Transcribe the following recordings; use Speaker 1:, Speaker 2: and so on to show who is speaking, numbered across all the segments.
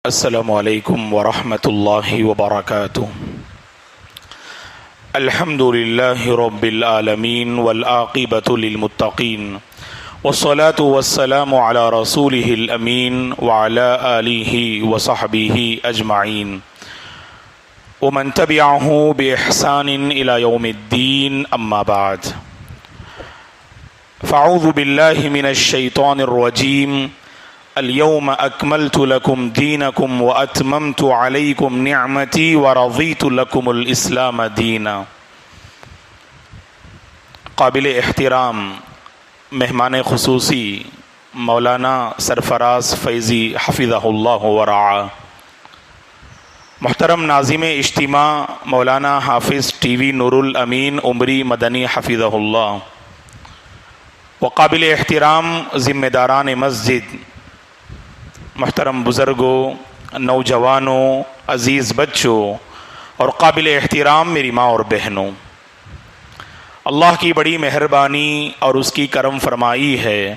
Speaker 1: السلام علیکم ورحمۃ اللہ وبرکاتہ۔ الحمد للہ رب العالمین والعاقبۃ للمتقین والصلاة والسلام علی رسولہ الامین وعلی آلہ وصحبہ اجمعین ومن تبعہ بإحسان الی یوم الدین، اما بعد فاعوذ باللہ من الشیطان الرجیم۔ اليوم اکملت لکم دینکم واتممت علیکم نعمتی ورضیت لکم الاسلام دینا۔ قابل احترام مہمان خصوصی مولانا سرفراز فیضی حفظہ اللہ ورعاہ، محترم ناظم اجتماع مولانا حافظ ٹی وی نور الامین عمری مدنی حفظہ اللہ، وقابل احترام ذمہ داران مسجد، محترم بزرگوں، نوجوانوں، عزیز بچوں اور قابل احترام میری ماں اور بہنوں، اللہ کی بڑی مہربانی اور اس کی کرم فرمائی ہے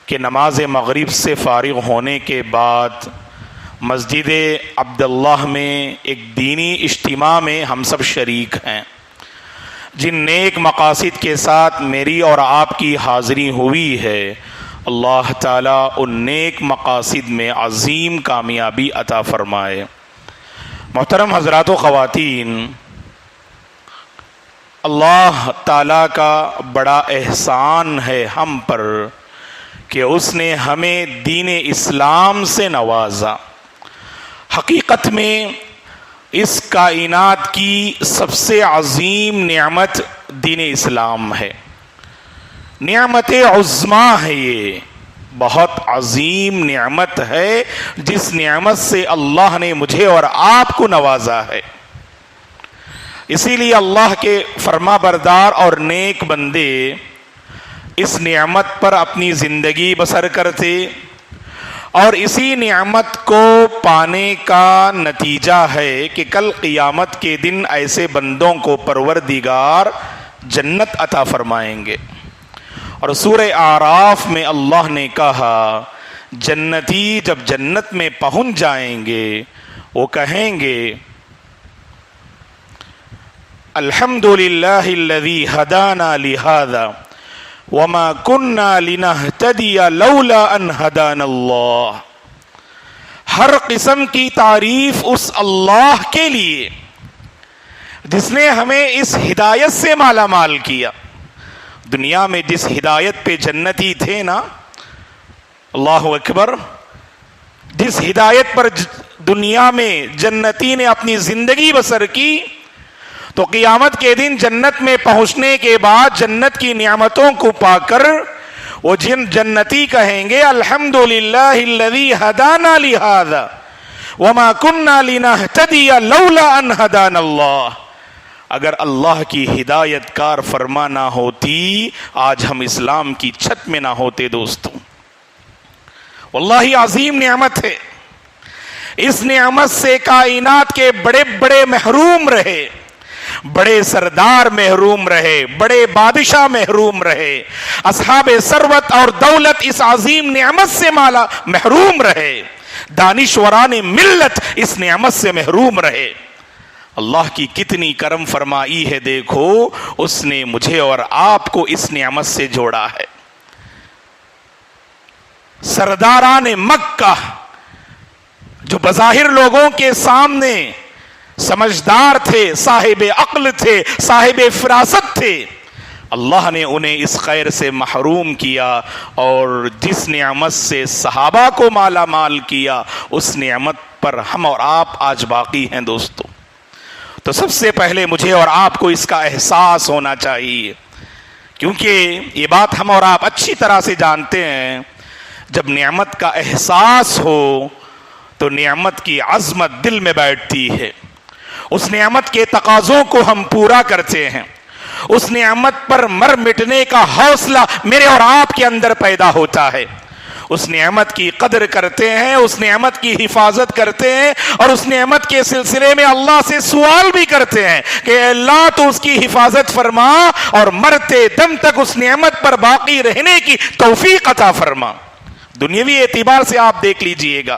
Speaker 1: کہ نماز مغرب سے فارغ ہونے کے بعد مسجد عبداللہ میں ایک دینی اجتماع میں ہم سب شریک ہیں۔ جن نیک مقاصد کے ساتھ میری اور آپ کی حاضری ہوئی ہے، اللہ تعالیٰ ان نیک مقاصد میں عظیم کامیابی عطا فرمائے۔ محترم حضرات و خواتین، اللہ تعالیٰ کا بڑا احسان ہے ہم پر کہ اس نے ہمیں دین اسلام سے نوازا۔ حقیقت میں اس کائنات کی سب سے عظیم نعمت دین اسلام ہے، نعمت عظمیٰ ہے، یہ بہت عظیم نعمت ہے جس نعمت سے اللہ نے مجھے اور آپ کو نوازا ہے۔ اسی لیے اللہ کے فرما بردار اور نیک بندے اس نعمت پر اپنی زندگی بسر کرتے، اور اسی نعمت کو پانے کا نتیجہ ہے کہ کل قیامت کے دن ایسے بندوں کو پروردگار جنت عطا فرمائیں گے۔ اور سورہ اعراف میں اللہ نے کہا، جنتی جب جنت میں پہنچ جائیں گے وہ کہیں گے، الحمدللہ الذی ہدانا لہذا وما کننا لنہتدی لولا ان ہدانا اللہ۔ ہر قسم کی تعریف اس اللہ کے لیے جس نے ہمیں اس ہدایت سے مالا مال کیا۔ دنیا میں جس ہدایت پہ جنتی تھے نا، اللہ اکبر، جس ہدایت پر دنیا میں جنتی نے اپنی زندگی بسر کی، تو قیامت کے دن جنت میں پہنچنے کے بعد جنت کی نعمتوں کو پا کر وہ جنتی کہیں گے، الحمدللہ الذی ہدانا لہذا وما کننا لنہتدی لولا ان ہدانا اللہ۔ اگر اللہ کی ہدایت کار فرما نہ ہوتی، آج ہم اسلام کی چھت میں نہ ہوتے۔ دوستوں، واللہ عظیم نعمت ہے۔ اس نعمت سے کائنات کے بڑے بڑے محروم رہے، بڑے سردار محروم رہے، بڑے بادشاہ محروم رہے، اصحاب ثروت اور دولت اس عظیم نعمت سے محروم رہے، دانشوران ملت اس نعمت سے محروم رہے۔ اللہ کی کتنی کرم فرمائی ہے، دیکھو، اس نے مجھے اور آپ کو اس نعمت سے جوڑا ہے۔ سرداران مکہ جو بظاہر لوگوں کے سامنے سمجھدار تھے، صاحب عقل تھے، صاحب فراست تھے، اللہ نے انہیں اس خیر سے محروم کیا، اور جس نعمت سے صحابہ کو مالا مال کیا، اس نعمت پر ہم اور آپ آج باقی ہیں۔ دوستو، تو سب سے پہلے مجھے اور آپ کو اس کا احساس ہونا چاہیے، کیونکہ یہ بات ہم اور آپ اچھی طرح سے جانتے ہیں، جب نعمت کا احساس ہو تو نعمت کی عظمت دل میں بیٹھتی ہے، اس نعمت کے تقاضوں کو ہم پورا کرتے ہیں، اس نعمت پر مر مٹنے کا حوصلہ میرے اور آپ کے اندر پیدا ہوتا ہے، اس نعمت کی قدر کرتے ہیں، اس نعمت کی حفاظت کرتے ہیں، اور اس نعمت کے سلسلے میں اللہ سے سوال بھی کرتے ہیں کہ اللہ تو اس کی حفاظت فرما اور مرتے دم تک اس نعمت پر باقی رہنے کی توفیق عطا فرما۔ دنیاوی اعتبار سے آپ دیکھ لیجئے گا،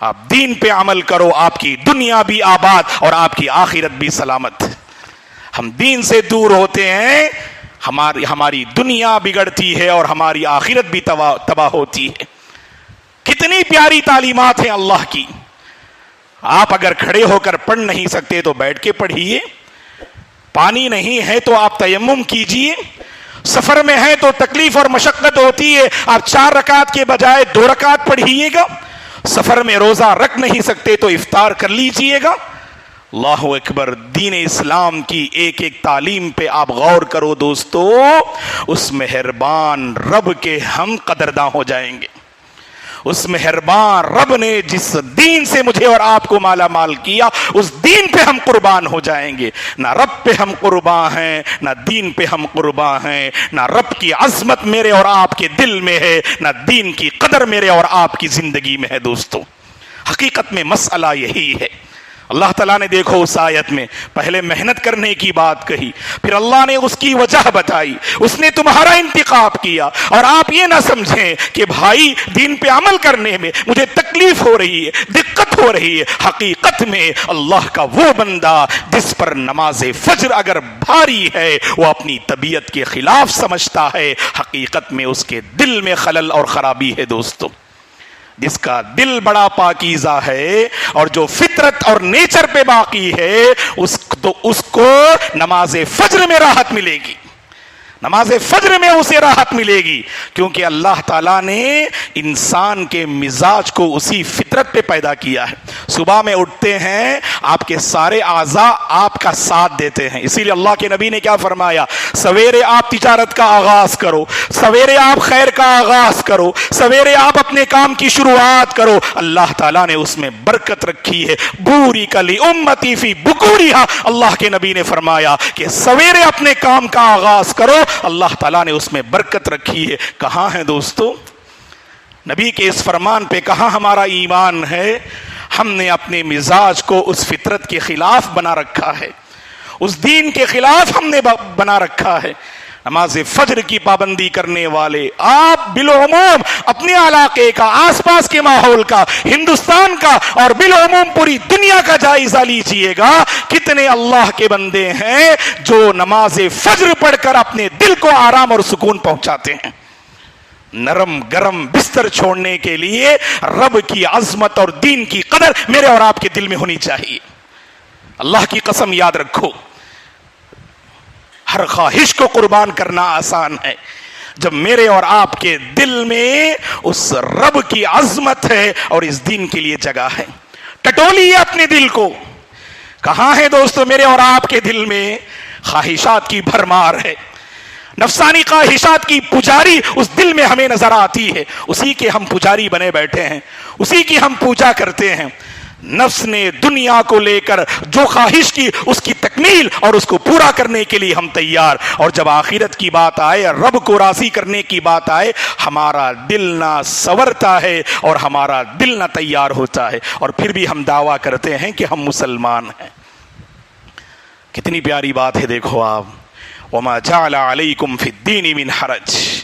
Speaker 1: آپ دین پہ عمل کرو، آپ کی دنیا بھی آباد اور آپ کی آخرت بھی سلامت۔ ہم دین سے دور ہوتے ہیں، ہماری دنیا بگڑتی ہے اور ہماری آخرت بھی تباہ ہوتی ہے۔ کتنی پیاری تعلیمات ہیں اللہ کی۔ آپ اگر کھڑے ہو کر پڑھ نہیں سکتے تو بیٹھ کے پڑھیے، پانی نہیں ہے تو آپ تیمم کیجئے، سفر میں ہے تو تکلیف اور مشقت ہوتی ہے، آپ 4 رکعت کے بجائے 2 رکعت پڑھیے گا، سفر میں روزہ رکھ نہیں سکتے تو افطار کر لیجئے گا۔ اللہ اکبر۔ دین اسلام کی ایک ایک تعلیم پہ آپ غور کرو دوستو، اس مہربان رب کے ہم قدرداں ہو جائیں گے۔ اس مہربان رب نے جس دین سے مجھے اور آپ کو مالا مال کیا، اس دین پہ ہم قربان ہو جائیں گے۔ نہ رب پہ ہم قربان ہیں، نہ دین پہ ہم قربان ہیں، نہ رب کی عظمت میرے اور آپ کے دل میں ہے، نہ دین کی قدر میرے اور آپ کی زندگی میں ہے دوستو۔ حقیقت میں مسئلہ یہی ہے۔ اللہ تعالیٰ نے دیکھو اس آیت میں پہلے محنت کرنے کی بات کہی، پھر اللہ نے اس کی وجہ بتائی، اس نے تمہارا انتخاب کیا، اور آپ یہ نہ سمجھیں کہ بھائی دین پہ عمل کرنے میں مجھے تکلیف ہو رہی ہے، دقت ہو رہی ہے۔ حقیقت میں اللہ کا وہ بندہ جس پر نماز فجر اگر بھاری ہے، وہ اپنی طبیعت کے خلاف سمجھتا ہے، حقیقت میں اس کے دل میں خلل اور خرابی ہے دوستو۔ جس کا دل بڑا پاکیزہ ہے اور جو فطرت اور نیچر پہ باقی ہے، اس کو نماز فجر میں راحت ملے گی، نماز فجر میں اسے راحت ملے گی، کیونکہ اللہ تعالیٰ نے انسان کے مزاج کو اسی فطرت پہ پیدا کیا ہے۔ صبح میں اٹھتے ہیں، آپ کے سارے اعضاء آپ کا ساتھ دیتے ہیں، اسی لیے اللہ کے نبی نے کیا فرمایا؟ سویرے آپ تجارت کا آغاز کرو، سویرے آپ خیر کا آغاز کرو، سویرے آپ اپنے کام کی شروعات کرو، اللہ تعالیٰ نے اس میں برکت رکھی ہے۔ بوری کلی امتی فی بکوریہا، اللہ کے نبی نے فرمایا کہ سویرے اپنے کام کا آغاز کرو، اللہ تعالیٰ نے اس میں برکت رکھی ہے۔ کہاں ہے دوستو نبی کے اس فرمان پہ؟ کہاں ہمارا ایمان ہے؟ ہم نے اپنے مزاج کو اس فطرت کے خلاف بنا رکھا ہے، اس دین کے خلاف ہم نے بنا رکھا ہے۔ نماز فجر کی پابندی کرنے والے آپ بالعموم اپنے علاقے کا، آس پاس کے ماحول کا، ہندوستان کا اور بالعموم پوری دنیا کا جائزہ لیجئے گا، کتنے اللہ کے بندے ہیں جو نماز فجر پڑھ کر اپنے دل کو آرام اور سکون پہنچاتے ہیں۔ نرم گرم بستر چھوڑنے کے لیے رب کی عظمت اور دین کی قدر میرے اور آپ کے دل میں ہونی چاہیے۔ اللہ کی قسم یاد رکھو، ہر خواہش کو قربان کرنا آسان ہے، جب میرے اور آپ کے دل میں اس رب کی عظمت ہے اور اس دین کے لیے جگہ ہے۔ ٹٹولیے اپنے دل کو۔ کہاں ہے دوستو میرے اور آپ کے دل میں؟ خواہشات کی بھرمار ہے، نفسانی خواہشات کی پجاری اس دل میں ہمیں نظر آتی ہے، اسی کے ہم پجاری بنے بیٹھے ہیں، اسی کی ہم پوجا کرتے ہیں۔ نفس نے دنیا کو لے کر جو خواہش کی، اس کی تکمیل اور اس کو پورا کرنے کے لیے ہم تیار، اور جب آخرت کی بات آئے، رب کو راضی کرنے کی بات آئے، ہمارا دل نہ سورتا ہے اور ہمارا دل نہ تیار ہوتا ہے، اور پھر بھی ہم دعویٰ کرتے ہیں کہ ہم مسلمان ہیں۔ کتنی پیاری بات ہے دیکھو آپ، وَمَا جَعَلَ عَلَيْكُمْ فِي الدِّينِ مِنْ حَرَجٍ۔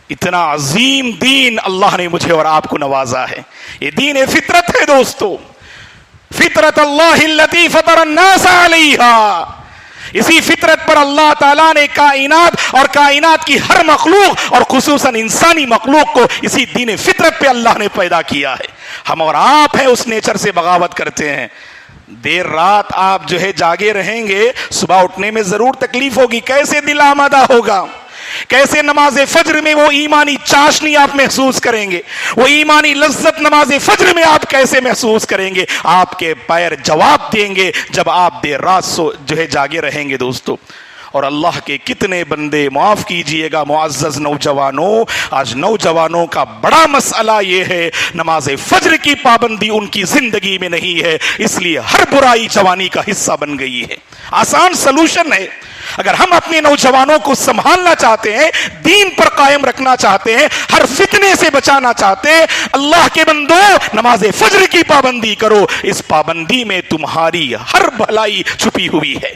Speaker 1: اتنا عظیم دین اللہ نے مجھے اور آپ کو نوازا ہے۔ یہ دین فطرت ہے دوستو، فطرت اللہ التی فطر الناس علیہا۔ اسی فطرت پر اللہ تعالیٰ نے کائنات اور کائنات کی ہر مخلوق اور خصوصاً انسانی مخلوق کو اسی دین فطرت پہ اللہ نے پیدا کیا ہے۔ ہم اور آپ ہیں اس نیچر سے بغاوت کرتے ہیں۔ دیر رات آپ جو ہے جاگے رہیں گے، صبح اٹھنے میں ضرور تکلیف ہوگی، کیسے دل آمادہ ہوگا، کیسے نماز فجر میں وہ ایمانی چاشنی آپ محسوس کریں گے، وہ ایمانی لذت نماز فجر میں آپ کیسے محسوس کریں گے؟ آپ کے پیر جواب دیں گے جب آپ دیر رات جو ہے جاگے رہیں گے دوستو۔ اور اللہ کے کتنے بندے، معاف کیجئے گا معزز نوجوانوں، آج نوجوانوں کا بڑا مسئلہ یہ ہے نماز فجر کی پابندی ان کی زندگی میں نہیں ہے، اس لیے ہر برائی جوانی کا حصہ بن گئی ہے۔ آسان سلوشن ہے، اگر ہم اپنے نوجوانوں کو سنبھالنا چاہتے ہیں، دین پر قائم رکھنا چاہتے ہیں، ہر فتنے سے بچانا چاہتے ہیں، اللہ کے بندو نماز فجر کی پابندی کرو، اس پابندی میں تمہاری ہر بھلائی چھپی ہوئی ہے۔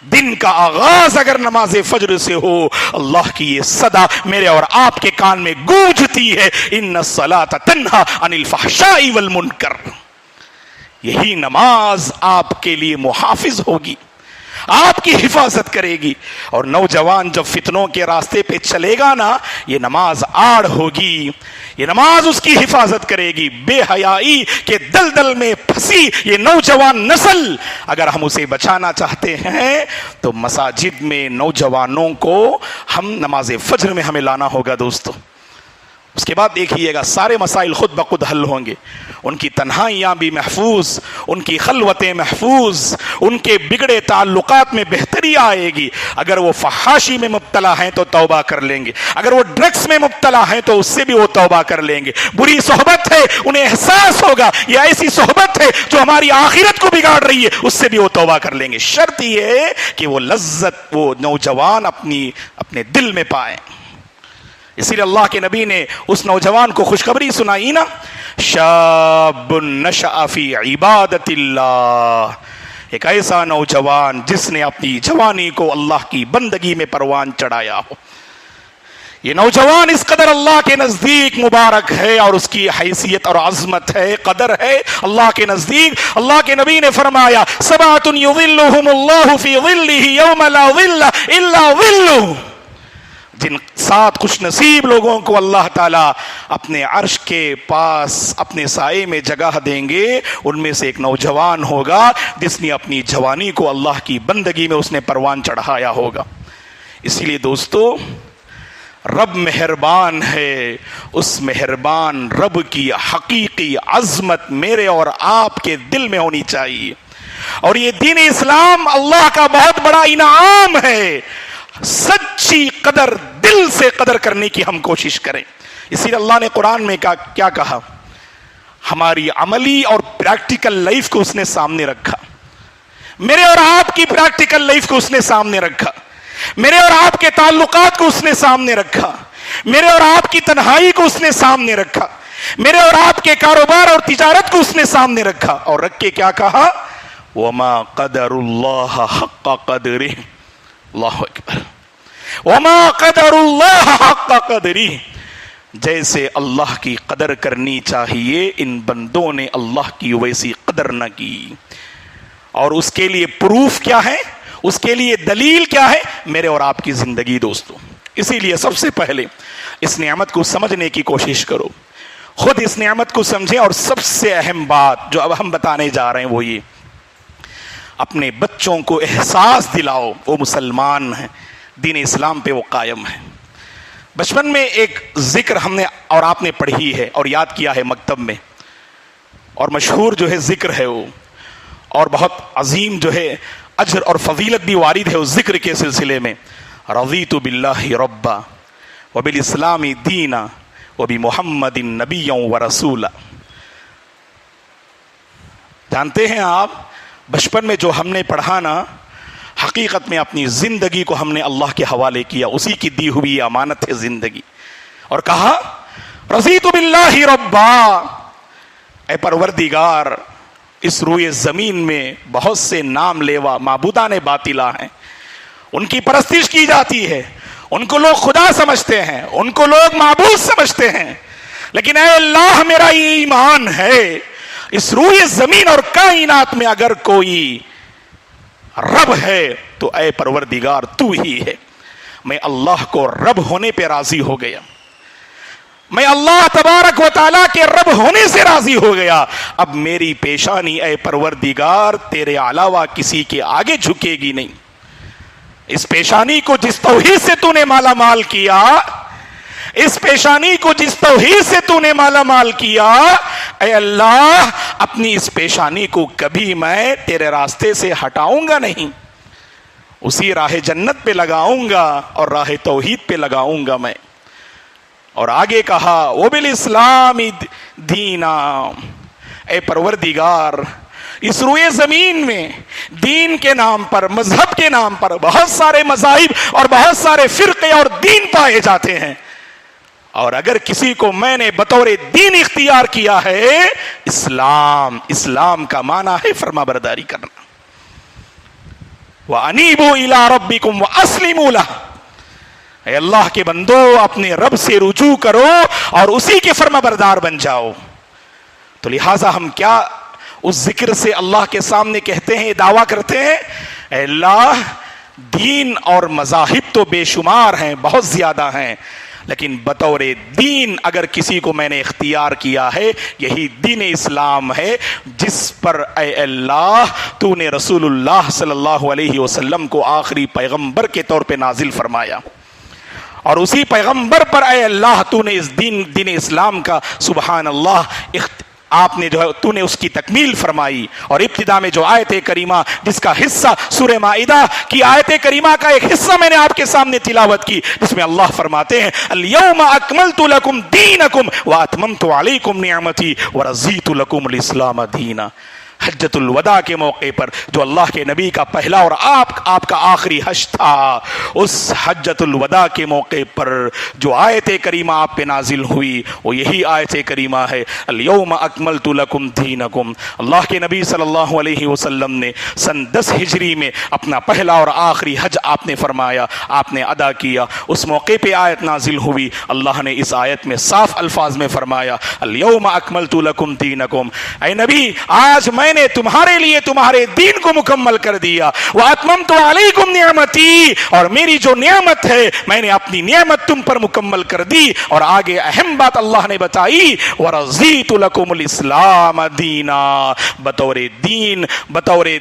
Speaker 1: دن کا آغاز اگر نماز فجر سے ہو، اللہ کی یہ صدا میرے اور آپ کے کان میں گونجتی ہے، ان الصلاۃ تنہا عن الفحشاء والمنکر۔ یہی نماز آپ کے لیے محافظ ہوگی، آپ کی حفاظت کرے گی۔ اور نوجوان جب فتنوں کے راستے پہ چلے گا نا، یہ نماز آڑ ہوگی، یہ نماز اس کی حفاظت کرے گی۔ بے حیائی کے دلدل میں پھنسی یہ نوجوان نسل، اگر ہم اسے بچانا چاہتے ہیں تو مساجد میں نوجوانوں کو ہم نماز فجر میں ہمیں لانا ہوگا دوستو۔ اس کے بعد دیکھیے گا سارے مسائل خود بخود حل ہوں گے، ان کی تنہائیاں بھی محفوظ، ان کی خلوتیں محفوظ، ان کے بگڑے تعلقات میں بہتری آئے گی۔ اگر وہ فحاشی میں مبتلا ہیں تو توبہ کر لیں گے، اگر وہ ڈرگس میں مبتلا ہیں تو اس سے بھی وہ توبہ کر لیں گے۔ بری صحبت ہے، انہیں احساس ہوگا یہ ایسی صحبت ہے جو ہماری آخرت کو بگاڑ رہی ہے، اس سے بھی وہ توبہ کر لیں گے۔ شرط یہ ہے کہ وہ لذت وہ نوجوان اپنے دل میں پائیں۔ اسی لیے اللہ کے نبی نے اس نوجوان کو خوشخبری سنائی نا، شاب نشأ فی عبادت اللہ، ایک ایسا نوجوان جس نے اپنی جوانی کو اللہ کی بندگی میں پروان چڑھایا ہو۔ یہ نوجوان اس قدر اللہ کے نزدیک مبارک ہے اور اس کی حیثیت اور عظمت ہے، قدر ہے اللہ کے نزدیک۔ اللہ کے نبی نے فرمایا سبعۃ یظلھم اللہ فی ظلہ یوم لا ظل الا ظلہ، جن 7 خوش نصیب لوگوں کو اللہ تعالیٰ اپنے عرش کے پاس اپنے سائے میں جگہ دیں گے، ان میں سے ایک نوجوان ہوگا جس نے اپنی جوانی کو اللہ کی بندگی میں اس نے پروان چڑھایا ہوگا۔ اسی لیے دوستو رب مہربان ہے، اس مہربان رب کی حقیقی عظمت میرے اور آپ کے دل میں ہونی چاہیے، اور یہ دین اسلام اللہ کا بہت بڑا انعام ہے۔ سچی قدر، دل سے قدر کرنے کی ہم کوشش کریں۔ اسی لیے اللہ نے قرآن میں کیا کہا، ہماری عملی اور پریکٹیکل لائف کو اس نے سامنے رکھا، میرے اور آپ کی پریکٹیکل لائف کو اس نے سامنے رکھا، میرے اور آپ کے تعلقات کو اس نے سامنے رکھا، میرے اور آپ کی تنہائی کو اس نے سامنے رکھا، میرے اور آپ کے کاروبار اور تجارت کو اس نے سامنے رکھا، اور رکھ کے کیا کہا، وَمَا قَدَرُ اللَّهَ حَقَّ قَدْرِهِ، اللہ اکبر، وَمَا قَدَرُ اللَّهَ حَقَّ قَدْرِهِ، جیسے اللہ کی قدر کرنی چاہیے ان بندوں نے اللہ کی ویسی قدر نہ کی۔ اور اس کے لیے پروف کیا ہے، اس کے لیے دلیل کیا ہے، میرے اور آپ کی زندگی دوستو۔ اسی لیے سب سے پہلے اس نعمت کو سمجھنے کی کوشش کرو، خود اس نعمت کو سمجھیں، اور سب سے اہم بات جو اب ہم بتانے جا رہے ہیں وہ یہ، اپنے بچوں کو احساس دلاؤ وہ مسلمان ہیں، دین اسلام پہ وہ قائم ہیں۔ بچپن میں ایک ذکر ہم نے اور آپ نے پڑھی ہے اور یاد کیا ہے مکتب میں، اور مشہور جو ہے ذکر ہے وہ، اور بہت عظیم جو ہے اجر اور فضیلت بھی وارد ہے اس ذکر کے سلسلے میں، رضیت باللہ ربا وبالاسلام دینا وبمحمد نبیا ورسولا۔ جانتے ہیں آپ بچپن میں جو ہم نے پڑھا نا، حقیقت میں اپنی زندگی کو ہم نے اللہ کے حوالے کیا، اسی کی دی ہوئی امانت ہے زندگی، اور کہا رضیت باللہ ربا، اے پروردگار اس روئے زمین میں بہت سے نام لیوا معبودان باطلہ ہیں، ان کی پرستش کی جاتی ہے، ان کو لوگ خدا سمجھتے ہیں، ان کو لوگ معبود سمجھتے ہیں، لیکن اے اللہ میرا یہ ایمان ہے اس روئے زمین اور کائنات میں اگر کوئی رب ہے تو اے پروردگار تو ہی ہے۔ میں اللہ کو رب ہونے پہ راضی ہو گیا، میں اللہ تبارک و تعالیٰ کے رب ہونے سے راضی ہو گیا، اب میری پیشانی اے پروردگار تیرے علاوہ کسی کے آگے جھکے گی نہیں۔ اس پیشانی کو جس توحید سے تو نے مالا مال کیا، اس پیشانی کو جس توحید سے تو نے مالا مال کیا، اے اللہ اپنی اس پیشانی کو کبھی میں تیرے راستے سے ہٹاؤں گا نہیں، اسی راہ جنت پہ لگاؤں گا اور راہ توحید پہ لگاؤں گا میں۔ اور آگے کہا وبالاسلام دینا، اے پروردگار اس روئے زمین میں دین کے نام پر، مذہب کے نام پر بہت سارے مذاہب اور بہت سارے فرقے اور دین پائے جاتے ہیں، اور اگر کسی کو میں نے بطور دین اختیار کیا ہے اسلام، اسلام کا معنی ہے فرما برداری کرنا۔ وَأَنِيبُوا إِلَىٰ رَبِّكُمْ وَأَسْلِمُوا لَهُ، اے اللہ کے بندو اپنے رب سے رجوع کرو اور اسی کے فرما بردار بن جاؤ۔ تو لہٰذا ہم کیا اس ذکر سے اللہ کے سامنے کہتے ہیں، دعویٰ کرتے ہیں، اے اللہ دین اور مذاہب تو بے شمار ہیں، بہت زیادہ ہیں، لیکن بطور دین اگر کسی کو میں نے اختیار کیا ہے یہی دین اسلام ہے، جس پر اے اللہ تو نے رسول اللہ صلی اللہ علیہ وسلم کو آخری پیغمبر کے طور پہ نازل فرمایا، اور اسی پیغمبر پر اے اللہ تو نے اس دین اسلام کا سبحان اللہ آپ نے جو ہے تو نے اس کی تکمیل فرمائی۔ اور ابتدا میں جو آیت کریمہ جس کا حصہ سورہ مائدہ کی آیت کریمہ کا ایک حصہ میں نے آپ کے سامنے تلاوت کی، جس میں اللہ فرماتے ہیں الیوم اکملت لکم دینکم واتممت علیکم نعمتی ورضیت لکم الاسلام دینا۔ حجۃ الوداع کے موقع پر جو اللہ کے نبی کا پہلا اور آپ کا آخری حج تھا، اس حجۃ الوداع کے موقع پر جو آیت کریمہ آپ پہ نازل ہوئی وہ یہی آیت کریمہ ہے الیوم اکملت لکم دینکم۔ اللہ کے نبی صلی اللہ علیہ وسلم نے سن 10 ہجری میں اپنا پہلا اور آخری حج آپ نے فرمایا، آپ نے ادا کیا، اس موقع پہ آیت نازل ہوئی۔ اللہ نے اس آیت میں صاف الفاظ میں فرمایا الیوم اکملت لکم دینکم، اے نبی آج میں نے تمہارے لیے تمہارے دین کو مکمل کر دیا، واتممت علیکم نعمتی، اور میری جو نعمت ہے میں نے اپنی نعمت تم پر مکمل کر دی، اور آگے اہم بات اللہ نے بتائی ورضیت لکم الاسلام دینا، بطور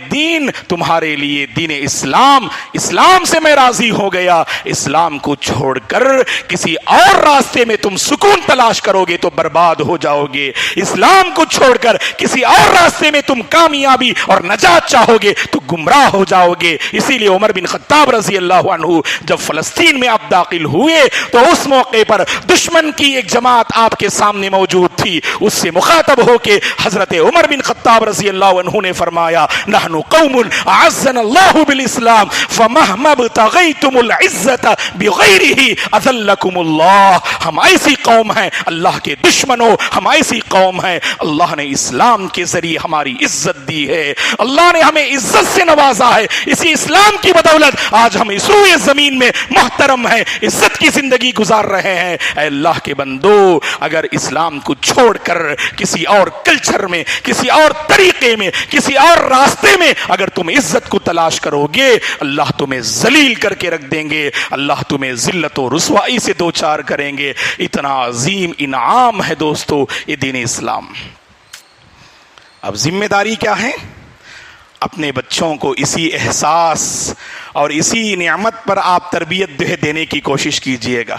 Speaker 1: دین تمہارے لیے دین اسلام سے میں راضی ہو گیا۔ اسلام کو چھوڑ کر کسی اور راستے میں تم سکون تلاش کرو گے تو برباد ہو جاؤ گے، اسلام کو چھوڑ کر کسی اور راستے میں تم کامیابی اور نجات چاہو گے تو گمراہ ہو جاؤ گے۔ اسی لیے عمر بن خطاب رضی اللہ عنہ جب فلسطین میں آپ داخل ہوئے تو اس موقع پر دشمن کی ایک جماعت آپ کے سامنے موجود تھی، اس سے مخاطب ہو کے حضرت عمر بن خطاب رضی اللہ عنہ نے فرمایا نحن قوم اعزنا اللہ بالاسلام فمہما ابتغیتم العزت بغیرہ اذلکم اللہ، ہم ایسی قوم ہیں اللہ کے دشمنوں، ہم ایسی قوم ہیں اللہ نے اسلام کے ذریعے ہماری عزت دی ہے، اللہ نے ہمیں عزت سے نوازا ہے، اسی اسلام کی بدولت آج ہم اس روئے زمین میں محترم ہیں، عزت کی زندگی گزار رہے ہیں۔ اے اللہ کے بندو اگر اسلام کو چھوڑ کر کسی اور کلچر میں، کسی اور طریقے میں، کسی اور راستے میں اگر تم عزت کو تلاش کرو گے اللہ تمہیں ذلیل کر کے رکھ دیں گے، اللہ تمہیں ذلت و رسوائی سے دوچار کریں گے۔ اتنا عظیم انعام ہے دوستو یہ دین اسلام۔ اب ذمہ داری کیا ہے؟ اپنے بچوں کو اسی احساس اور اسی نعمت پر آپ تربیت دینے کی کوشش کیجئے گا۔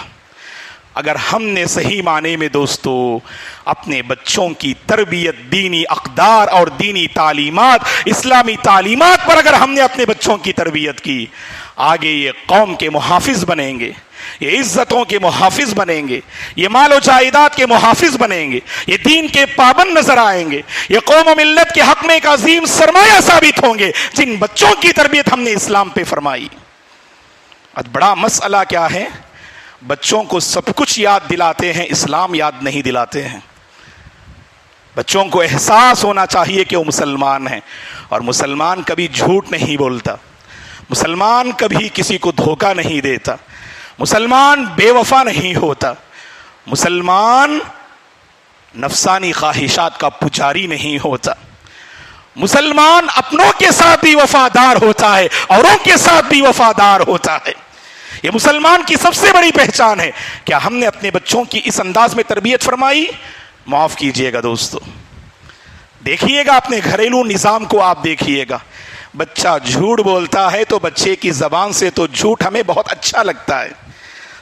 Speaker 1: اگر ہم نے صحیح معنی میں دوستو اپنے بچوں کی تربیت دینی اقدار اور دینی تعلیمات، اسلامی تعلیمات پر اگر ہم نے اپنے بچوں کی تربیت کی، آگے یہ قوم کے محافظ بنیں گے، یہ عزتوں کے محافظ بنیں گے، یہ مال و جائیداد کے محافظ بنیں گے، یہ دین کے پابند نظر آئیں گے، یہ قوم و ملت کے حق میں ایک عظیم سرمایہ ثابت ہوں گے جن بچوں کی تربیت ہم نے اسلام پہ فرمائی۔ اب بڑا مسئلہ کیا ہے، بچوں کو سب کچھ یاد دلاتے ہیں، اسلام یاد نہیں دلاتے ہیں۔ بچوں کو احساس ہونا چاہیے کہ وہ مسلمان ہیں، اور مسلمان کبھی جھوٹ نہیں بولتا، مسلمان کبھی کسی کو دھوکہ نہیں دیتا، مسلمان بے وفا نہیں ہوتا، مسلمان نفسانی خواہشات کا پجاری نہیں ہوتا، مسلمان اپنوں کے ساتھ بھی وفادار ہوتا ہے، اوروں کے ساتھ بھی وفادار ہوتا ہے۔ یہ مسلمان کی سب سے بڑی پہچان ہے۔ کیا ہم نے اپنے بچوں کی اس انداز میں تربیت فرمائی؟ معاف کیجئے گا دوستو، دیکھیے گا اپنے گھریلو نظام کو، آپ دیکھیے گا بچہ جھوٹ بولتا ہے تو بچے کی زبان سے تو جھوٹ ہمیں بہت اچھا لگتا ہے،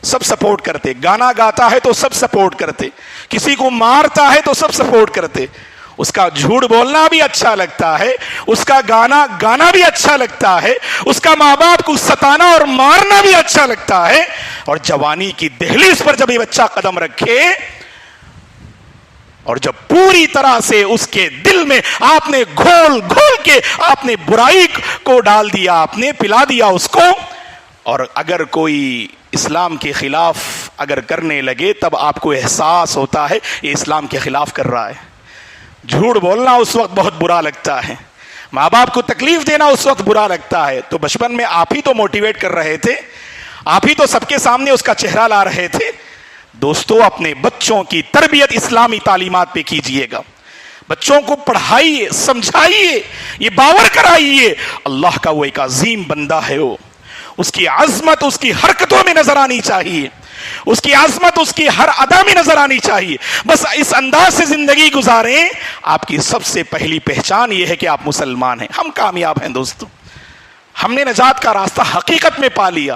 Speaker 1: سب سپورٹ کرتے، گانا گاتا ہے تو سب سپورٹ کرتے، کسی کو مارتا ہے تو سب سپورٹ کرتے، اس کا جھوٹ بولنا بھی اچھا لگتا ہے، اس کا گانا بھی اچھا لگتا ہے، اس کا ماں باپ کو ستانا اور مارنا بھی اچھا لگتا ہے، اور جوانی کی دہلیز پر جب یہ بچہ قدم رکھے اور جب پوری طرح سے اس کے دل میں آپ نے گھول کے آپ نے برائی کو ڈال دیا، آپ نے پلا دیا اس کو، اور اگر کوئی اسلام کے خلاف اگر کرنے لگے تب آپ کو احساس ہوتا ہے یہ اسلام کے خلاف کر رہا ہے۔ جھوٹ بولنا اس وقت بہت برا لگتا ہے، ماں باپ کو تکلیف دینا اس وقت برا لگتا ہے، تو بچپن میں آپ ہی تو موٹیویٹ کر رہے تھے، آپ ہی تو سب کے سامنے اس کا چہرہ لا رہے تھے۔ دوستو اپنے بچوں کی تربیت اسلامی تعلیمات پہ کیجئے گا، بچوں کو پڑھائیے، سمجھائیے، یہ باور کرائیے اللہ کا وہ ایک عظیم بندہ ہے، وہ اس کی عظمت اس کی حرکتوں میں نظر آنی چاہیے، اس کی عظمت اس کی ہر ادا میں نظر آنی چاہیے۔ بس اس انداز سے زندگی گزاریں، آپ کی سب سے پہلی پہچان یہ ہے کہ آپ مسلمان ہیں، ہم کامیاب ہیں دوستو، ہم نے نجات کا راستہ حقیقت میں پا لیا۔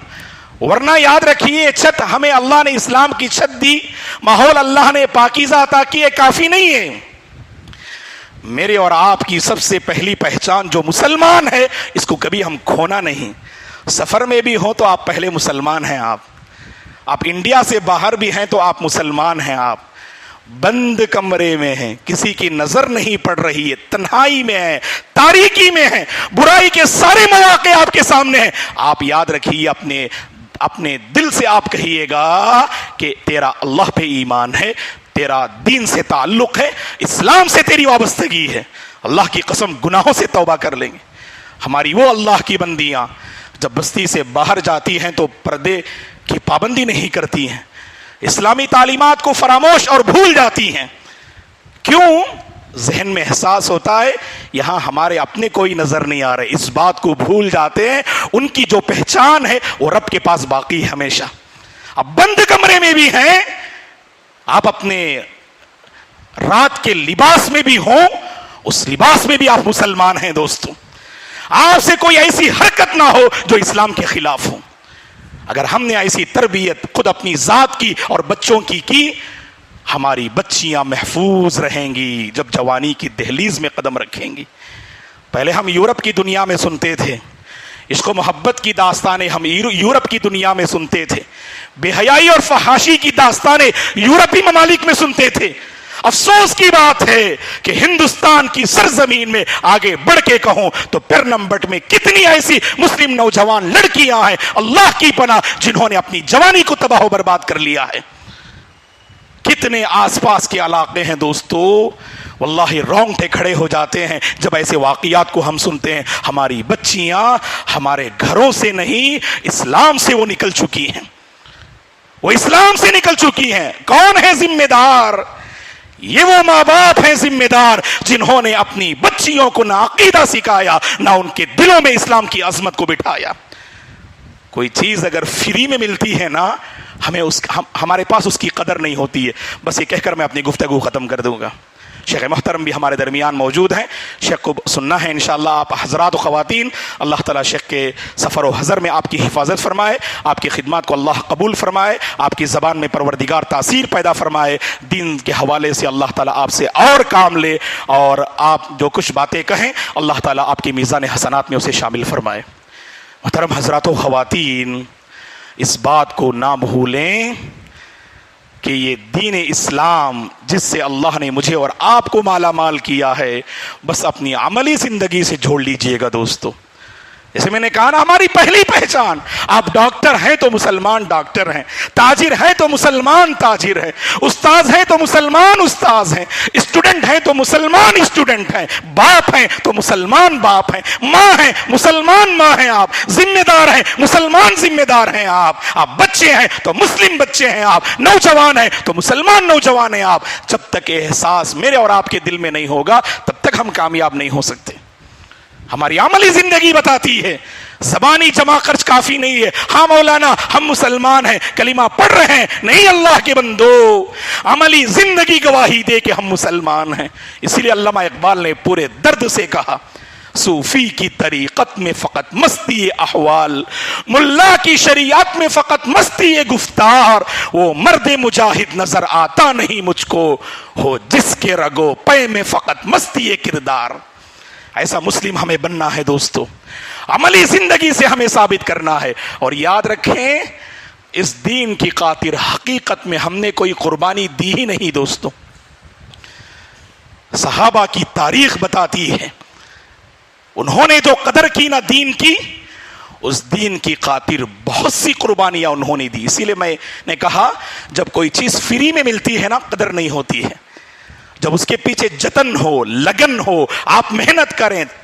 Speaker 1: ورنہ یاد رکھیے چھت ہمیں اللہ نے اسلام کی چھت دی، ماحول اللہ نے پاکیزہ عطا کیے، کافی نہیں ہے۔ میرے اور آپ کی سب سے پہلی پہچان جو مسلمان ہے، اس کو کبھی ہم کھونا نہیں۔ سفر میں بھی ہوں تو آپ پہلے مسلمان ہیں، آپ انڈیا سے باہر بھی ہیں تو آپ مسلمان ہیں، آپ بند کمرے میں ہیں، کسی کی نظر نہیں پڑ رہی ہے، تنہائی میں ہیں، تاریکی میں ہیں، برائی کے سارے مواقع آپ کے سامنے ہیں، آپ یاد رکھیے اپنے دل سے آپ کہیے گا کہ تیرا اللہ پہ ایمان ہے، تیرا دین سے تعلق ہے، اسلام سے تیری وابستگی ہے۔ اللہ کی قسم گناہوں سے توبہ کر لیں گے۔ ہماری وہ اللہ کی بندیاں جب بستی سے باہر جاتی ہیں تو پردے کی پابندی نہیں کرتی ہیں، اسلامی تعلیمات کو فراموش اور بھول جاتی ہیں۔ کیوں؟ ذہن میں احساس ہوتا ہے یہاں ہمارے اپنے کوئی نظر نہیں آ رہے، اس بات کو بھول جاتے ہیں ان کی جو پہچان ہے وہ رب کے پاس باقی ہے ہمیشہ۔ اب بند کمرے میں بھی ہیں، آپ اپنے رات کے لباس میں بھی ہوں، اس لباس میں بھی آپ مسلمان ہیں دوستو۔ آپ سے کوئی ایسی حرکت نہ ہو جو اسلام کے خلاف ہو۔ اگر ہم نے ایسی تربیت خود اپنی ذات کی اور بچوں کی ہماری بچیاں محفوظ رہیں گی جب جوانی کی دہلیز میں قدم رکھیں گی۔ پہلے ہم یورپ کی دنیا میں سنتے تھے، عشق و محبت کی داستانیں ہم یورپ کی دنیا میں سنتے تھے، بے حیائی اور فحاشی کی داستانیں یورپی ممالک میں سنتے تھے۔ افسوس کی بات ہے کہ ہندوستان کی سرزمین میں آگے بڑھ کے کہوں تو پیرنمبٹ میں کتنی ایسی مسلم نوجوان لڑکیاں ہیں اللہ کی پناہ جنہوں نے اپنی جوانی کو تباہ و برباد کر لیا ہے۔ کتنے آس پاس کے علاقے ہیں دوستو، واللہ رونگٹے کھڑے ہو جاتے ہیں جب ایسے واقعات کو ہم سنتے ہیں۔ ہماری بچیاں ہمارے گھروں سے نہیں، اسلام سے وہ نکل چکی ہیں، وہ اسلام سے نکل چکی ہیں۔ کون ہے ذمہ دار؟ یہ وہ ماں باپ ہیں ذمہ دار جنہوں نے اپنی بچیوں کو نہ عقیدہ سکھایا، نہ ان کے دلوں میں اسلام کی عظمت کو بٹھایا۔ کوئی چیز اگر فری میں ملتی ہے نا، ہمارے پاس اس کی قدر نہیں ہوتی ہے۔ بس یہ کہہ کر میں اپنی گفتگو ختم کر دوں گا۔ شیخ محترم بھی ہمارے درمیان موجود ہیں، شیخ کو سننا ہے انشاءاللہ۔ آپ حضرات و خواتین، اللہ تعالیٰ شیخ کے سفر و حضر میں آپ کی حفاظت فرمائے، آپ کی خدمات کو اللہ قبول فرمائے، آپ کی زبان میں پروردگار تاثیر پیدا فرمائے، دین کے حوالے سے اللہ تعالیٰ آپ سے اور کام لے، اور آپ جو کچھ باتیں کہیں اللہ تعالیٰ آپ کی میزان حسنات میں اسے شامل فرمائے۔ محترم حضرات و خواتین، اس بات کو نہ بھولیں کہ یہ دین اسلام جس سے اللہ نے مجھے اور آپ کو مالا مال کیا ہے، بس اپنی عملی زندگی سے جوڑ لیجئے گا دوستو۔ جیسے میں نے کہا نا، ہماری پہلی پہچان، آپ ڈاکٹر ہیں تو مسلمان ڈاکٹر ہیں، تاجر ہیں تو مسلمان تاجر ہیں، استاذ ہیں تو مسلمان استاذ ہیں، اسٹوڈنٹ ہیں تو مسلمان اسٹوڈنٹ ہیں، باپ ہیں تو مسلمان باپ ہیں، ماں ہیں مسلمان ماں ہیں، آپ ذمہ دار ہیں مسلمان ذمہ دار ہیں، آپ بچے ہیں تو مسلم بچے ہیں، آپ نوجوان ہیں تو مسلمان نوجوان ہیں۔ آپ جب تک احساس میرے اور آپ کے دل میں نہیں ہوگا تب تک ہم کامیاب نہیں ہو سکتے۔ ہماری عملی زندگی بتاتی ہے، زبانی جمع خرچ کافی نہیں ہے۔ ہاں مولانا ہم مسلمان ہیں، کلمہ پڑھ رہے ہیں، نہیں اللہ کے بندو، عملی زندگی گواہی دے کہ ہم مسلمان ہیں۔ اسی لیے علامہ اقبال نے پورے درد سے کہا، صوفی کی طریقت میں فقط مستی احوال، ملا کی شریعت میں فقط مستی گفتار، وہ مرد مجاہد نظر آتا نہیں مجھ کو، ہو جس کے رگو پے میں فقط مستی کردار۔ ایسا مسلم ہمیں بننا ہے دوستو، عملی زندگی سے ہمیں ثابت کرنا ہے۔ اور یاد رکھیں، اس دین کی خاطر حقیقت میں ہم نے کوئی قربانی دی ہی نہیں دوستو۔ صحابہ کی تاریخ بتاتی ہے انہوں نے جو قدر کی نا دین کی، اس دین کی خاطر بہت سی قربانیاں انہوں نے دی۔ اسی لیے میں نے کہا جب کوئی چیز فری میں ملتی ہے نا، قدر نہیں ہوتی ہے۔ جب اس کے پیچھے جتن ہو، لگن ہو، آپ محنت کریں،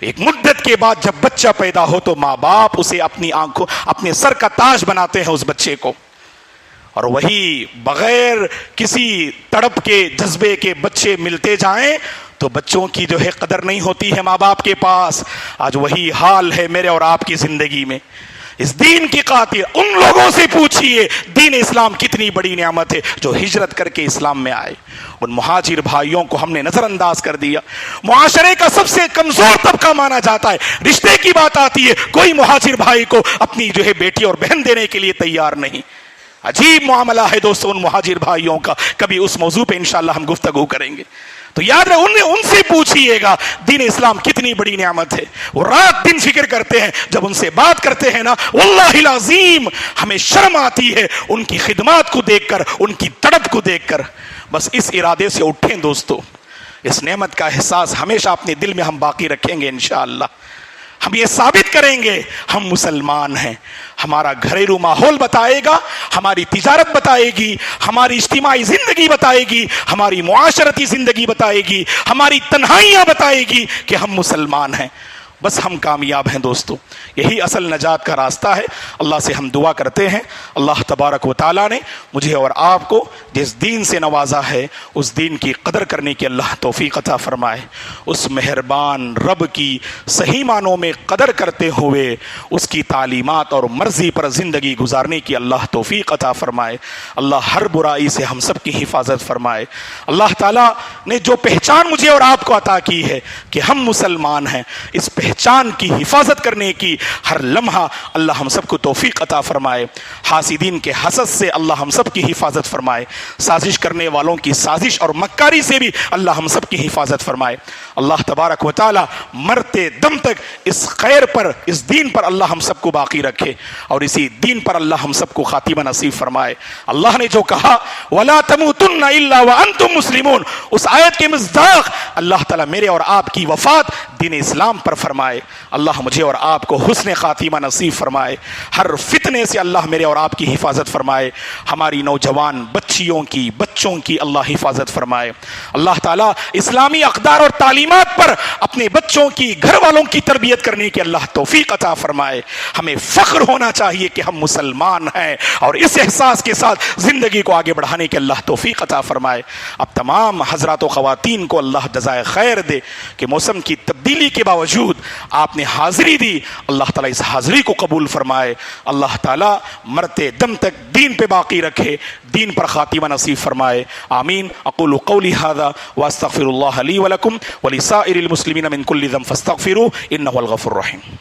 Speaker 1: ایک مدت کے بعد جب بچہ پیدا ہو تو ماں باپ اسے اپنی آنکھوں اپنے سر کا تاج بناتے ہیں اس بچے کو، اور وہی بغیر کسی تڑپ کے جذبے کے بچے ملتے جائیں تو بچوں کی جو ہے قدر نہیں ہوتی ہے ماں باپ کے پاس۔ آج وہی حال ہے میرے اور آپ کی زندگی میں۔ اس دین کی خاطر ان لوگوں سے پوچھئے دین اسلام کتنی بڑی نعمت ہے جو ہجرت کر کے اسلام میں آئے۔ ان مہاجر بھائیوں کو ہم نے نظر انداز کر دیا۔ معاشرے کا سب سے کمزور طبقہ مانا جاتا ہے، رشتے کی بات آتی ہے کوئی مہاجر بھائی کو اپنی جو ہے بیٹی اور بہن دینے کے لیے تیار نہیں۔ عجیب معاملہ ہے دوستو ان مہاجر بھائیوں کا، کبھی اس موضوع پہ انشاءاللہ ہم گفتگو کریں گے۔ تو یاد رہے ان سے پوچھئے گا دین اسلام کتنی بڑی نعمت ہے۔ وہ رات دن فکر کرتے ہیں، جب ان سے بات کرتے ہیں نا واللہ العظیم ہمیں شرم آتی ہے ان کی خدمات کو دیکھ کر، ان کی تڑپ کو دیکھ کر۔ بس اس ارادے سے اٹھیں دوستو، اس نعمت کا احساس ہمیشہ اپنے دل میں ہم باقی رکھیں گے انشاءاللہ۔ ہم یہ ثابت کریں گے ہم مسلمان ہیں۔ ہمارا گھریلو ماحول بتائے گا، ہماری تجارت بتائے گی، ہماری اجتماعی زندگی بتائے گی، ہماری معاشرتی زندگی بتائے گی، ہماری تنہائیاں بتائے گی کہ ہم مسلمان ہیں۔ بس ہم کامیاب ہیں دوستو، یہی اصل نجات کا راستہ ہے۔ اللہ سے ہم دعا کرتے ہیں اللہ تبارک و تعالیٰ نے مجھے اور آپ کو جس دین سے نوازا ہے اس دین کی قدر کرنے کی اللہ توفیق عطا فرمائے۔ اس مہربان رب کی صحیح معنوں میں قدر کرتے ہوئے اس کی تعلیمات اور مرضی پر زندگی گزارنے کی اللہ توفیق عطا فرمائے۔ اللہ ہر برائی سے ہم سب کی حفاظت فرمائے۔ اللہ تعالیٰ نے جو پہچان مجھے اور آپ کو عطا کی ہے کہ ہم مسلمان ہیں، اس پہچان کی حفاظت کرنے کی ہر لمحہ اللہ ہم سب کو توفیق عطا فرمائے۔ حاسدین کے حسد سے اللہ ہم سب کی حفاظت فرمائے۔ سازش کرنے والوں کی سازش اور مکاری سے بھی اللہ ہم سب کی حفاظت فرمائے۔ اللہ تبارک و تعالی مرتے دم تک اس خیر پر، اس دین پر اللہ ہم سب کو باقی رکھے اور اسی دین پر اللہ ہم سب کو خاتمہ نصیب فرمائے۔ اللہ نے جو کہا وَلَا تَمُوتُنَّ إِلَّا وَأَنْتُمْ مُسْلِمُونَ، اس آیت کے مصداق اللہ تعالیٰ میرے اور آپ کی وفات دین اسلام پر فرمائے۔ اللہ مجھے اور آپ کو حسن خاتمہ نصیب فرمائے۔ ہر فتنے سے اللہ میرے اور آپ کی حفاظت فرمائے۔ ہماری نوجوان بچیوں کی، بچوں کی اللہ حفاظت فرمائے۔ اللہ تعالیٰ اسلامی اقدار اور تعلیمات پر اپنے بچوں کی، گھر والوں کی تربیت کرنے کی اللہ توفیق عطا فرمائے۔ ہمیں فخر ہونا چاہیے کہ ہم مسلمان ہیں اور اس احساس کے ساتھ زندگی کو آگے بڑھانے کی اللہ توفیق عطا فرمائے۔ اب تمام حضرات و خواتین کو اللہ جزائے خیر دے کہ موسم کی تبدیلی کے باوجود آپ نے حاضری دی، اللہ تعالیٰ اس حاضری کو قبول فرمائے۔ اللہ تعالیٰ مرتے دم تک دین پہ باقی رکھے، دین پر خاتمہ نصیب فرمائے۔ آمین۔ اقول قولی ھذا واستغفر اللہ لی ولکم ولسائر المسلمین من کل ذنب فاستغفروہ انہ هو الغفور الرحیم۔